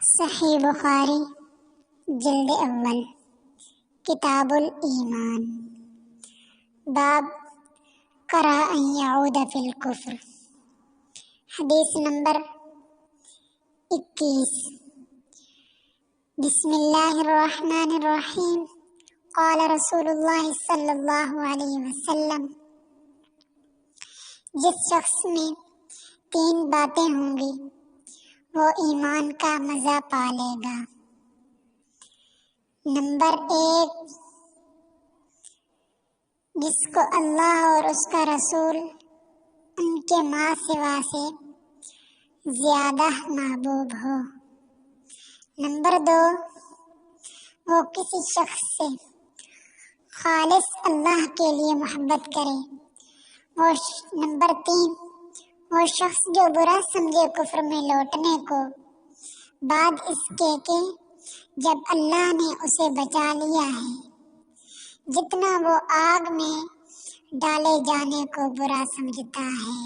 صحیح بخاری جلد اول کتاب الایمان باب کرہ ان یعود فی الکفر حدیث نمبر 21 بسم اللہ الرحمن الرحیم قال رسول اللہ صلی اللہ علیہ وسلم جس شخص میں 3 باتیں ہوں گی وہ ایمان کا مزہ پا لے گا۔ نمبر 1، جس کو اللہ اور اس کا رسول ان کے ماں سوا سے زیادہ محبوب ہو۔ نمبر 2، وہ کسی شخص سے خالص اللہ کے لیے محبت کرے۔ نمبر 3، وہ شخص جو برا سمجھے کفر میں لوٹنے کو بعد اس کے کہ جب اللہ نے اسے بچا لیا ہے، جتنا وہ آگ میں ڈالے جانے کو برا سمجھتا ہے۔